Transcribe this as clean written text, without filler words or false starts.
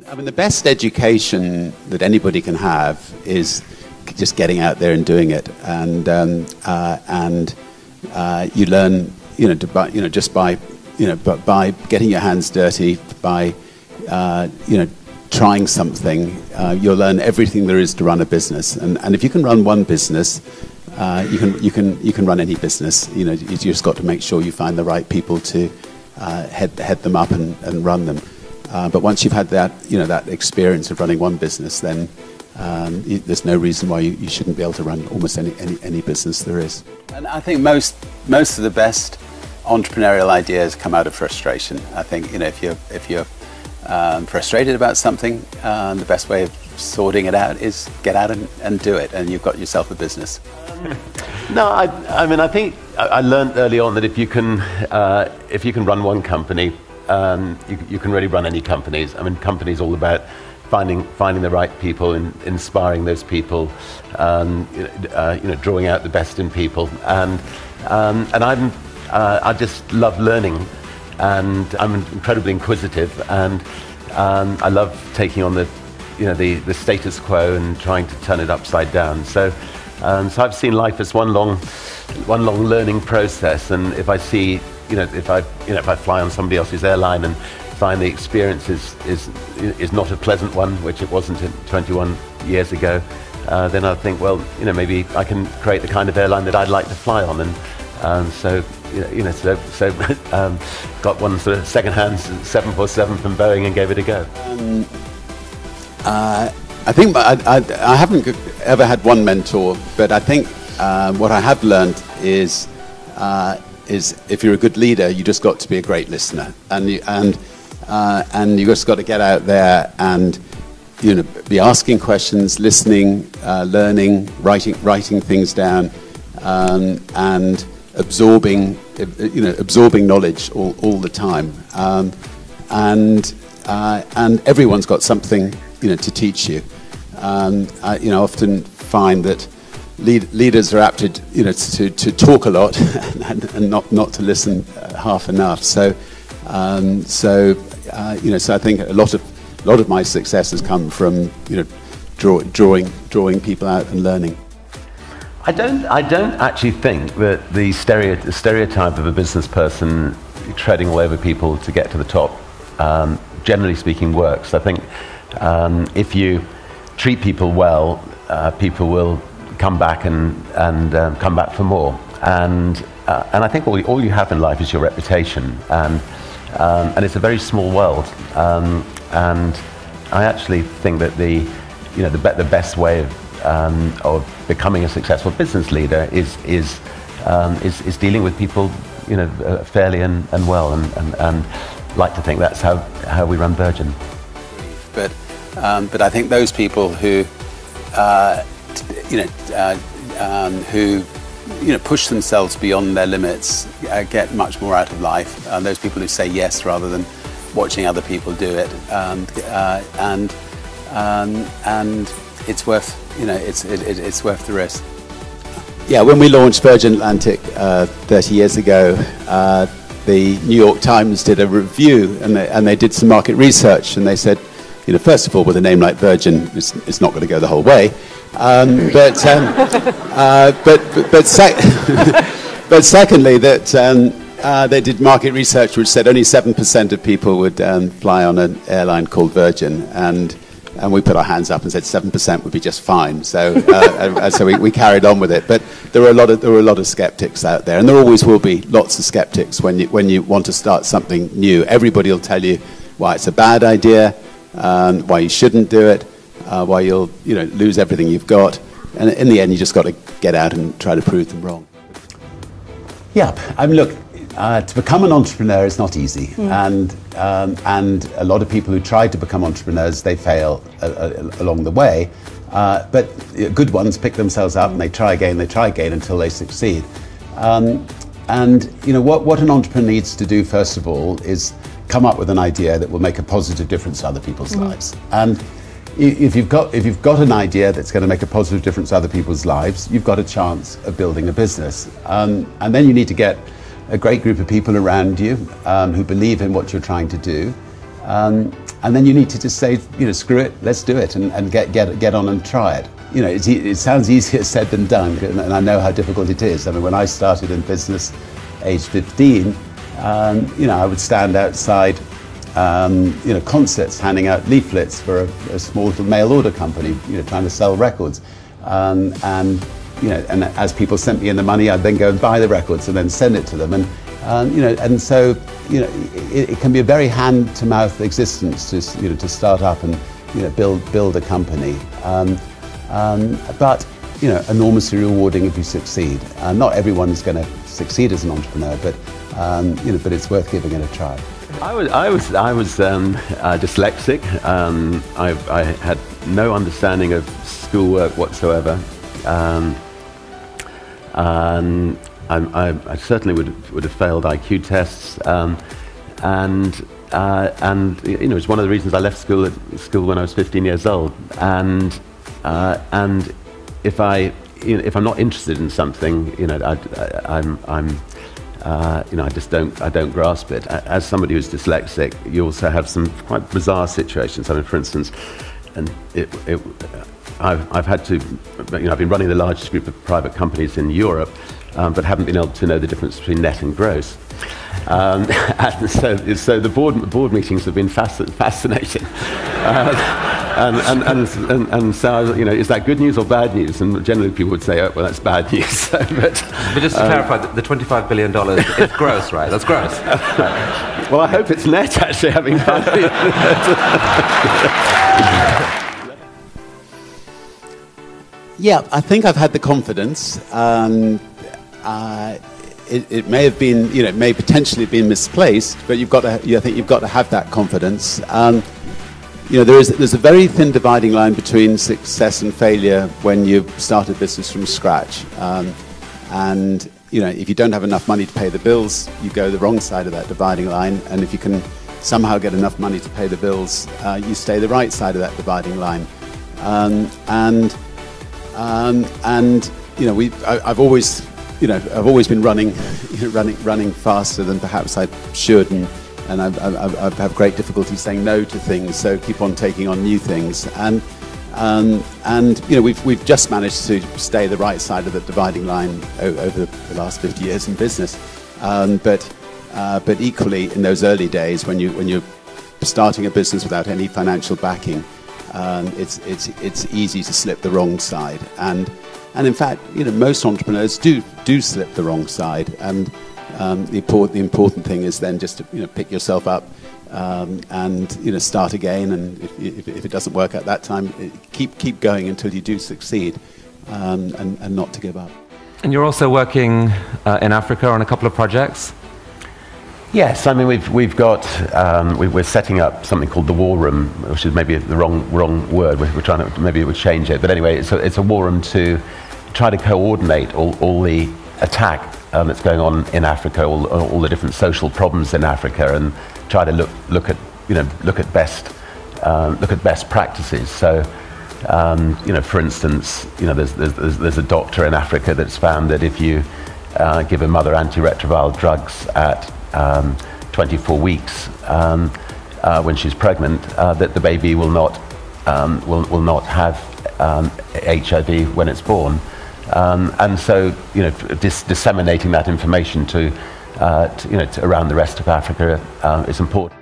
I mean, the best education that anybody can have is just getting out there and doing it, and you learn, just by getting your hands dirty, by trying something, you'll learn everything there is to run a business. And if you can run one business, you can run any business. You just got to make sure you find the right people to head them up and run them. But once you've had that experience of running one business, then there's no reason why you shouldn't be able to run almost any business there is. And I think most of the best entrepreneurial ideas come out of frustration. I think if you're frustrated about something, the best way of sorting it out is get out and do it, and you've got yourself a business. No, I mean, I think I learned early on that if you can run one company, you can really run any companies. I mean, companies all about finding the right people and inspiring those people, drawing out the best in people, and I just love learning, and I'm incredibly inquisitive, and I love taking on the status quo and trying to turn it upside down. So I've seen life as one long learning process, and if I see, if I fly on somebody else's airline and find the experience is not a pleasant one, which it wasn't 21 years ago, then I think, well, maybe I can create the kind of airline that I'd like to fly on, and so got one sort of second-hand 747 from Boeing and gave it a go. I think I haven't ever had one mentor, but I think what I have learned is if you're a good leader, you just got to be a great listener, and you just got to get out there and be asking questions, listening, learning, writing things down, and absorbing knowledge all the time, and everyone's got something to teach you. I often find that leaders are apt to talk a lot and not to listen half enough. So I think a lot of my success has come from drawing people out and learning. I don't actually think that the stereotype of a business person treading all over people to get to the top, generally speaking, works. I think if you treat people well, people will come back and come back for more. And I think all you have in life is your reputation, and it's a very small world. And I actually think that the best way of becoming a successful business leader is dealing with people fairly and well, and like to think that's how we run Virgin. But I think those people who push themselves beyond their limits get much more out of life. Those people who say yes rather than watching other people do it, and it's worth it's worth the risk. Yeah, when we launched Virgin Atlantic 30 years ago, the New York Times did a review, and they did some market research, and they said, first of all, with a name like Virgin, it's not going to go the whole way. But secondly, that they did market research which said only 7% of people would fly on an airline called Virgin, and we put our hands up and said 7% would be just fine. So so we carried on with it. But there were a lot of skeptics out there, and there always will be lots of skeptics when you want to start something new. Everybody will tell you why it's a bad idea, why you shouldn't do it, why you'll lose everything you've got, and in the end you just got to get out and try to prove them wrong. Yeah, I mean, look, to become an entrepreneur is not easy, and a lot of people who try to become entrepreneurs, they fail along the way, but good ones pick themselves up and they try again until they succeed. And what an entrepreneur needs to do first of all is come up with an idea that will make a positive difference to other people's lives. And if you've got an idea that's going to make a positive difference to other people's lives, you've got a chance of building a business. And then you need to get a great group of people around you who believe in what you're trying to do, and then you need to just say, screw it, let's do it, and get on and try it. It sounds easier said than done, and I know how difficult it is. I mean, when I started in business, age 15, I would stand outside, concerts, handing out leaflets for a small little mail order company, trying to sell records, and as people sent me in the money, I'd then go and buy the records and then send it to them, and so it can be a very hand-to-mouth existence to start up and build a company, but enormously rewarding if you succeed. Not everyone is going to succeed as an entrepreneur, but it's worth giving it a try. I was dyslexic. I had no understanding of schoolwork whatsoever. I certainly would have failed IQ tests, and it's one of the reasons I left school when I was 15 years old. And if I'm not interested in something, I don't grasp it. As somebody who's dyslexic, you also have some quite bizarre situations. I mean, for instance, I've had to, I've been running the largest group of private companies in Europe, but haven't been able to know the difference between net and gross. And so the board meetings have been fascinating. And so, is that good news or bad news? And generally people would say, oh, well, that's bad news. but just to clarify, the $25 billion is gross, right? That's gross. Well, I hope it's net, actually, having fun. Yeah, I think I've had the confidence. It may have been, it may potentially have been misplaced, but I think you've got to have that confidence. There's a very thin dividing line between success and failure when you start a business from scratch. And if you don't have enough money to pay the bills, you go the wrong side of that dividing line. And if you can somehow get enough money to pay the bills, you stay the right side of that dividing line. I've always been running faster than perhaps I should, and I have great difficulty saying no to things. So keep on taking on new things, and we've just managed to stay the right side of the dividing line over the last 50 years in business. But equally, in those early days when you're starting a business without any financial backing, it's easy to slip the wrong side, and in fact, most entrepreneurs do slip the wrong side, and the important thing is then just to pick yourself up and start again, and if it doesn't work at that time, keep going until you do succeed, and not to give up. And you're also working in Africa on a couple of projects. Yes, I mean we're setting up something called the War Room, which is maybe the wrong word. We're trying to, maybe it would change it, but anyway, it's a war room to try to coordinate all the attack that's going on in Africa, all the different social problems in Africa, and try to look at best practices. So for instance, there's a doctor in Africa that's found that if you give a mother antiretroviral drugs at 24 weeks when she's pregnant, that the baby will not have HIV when it's born, and so disseminating that information to around the rest of Africa is important.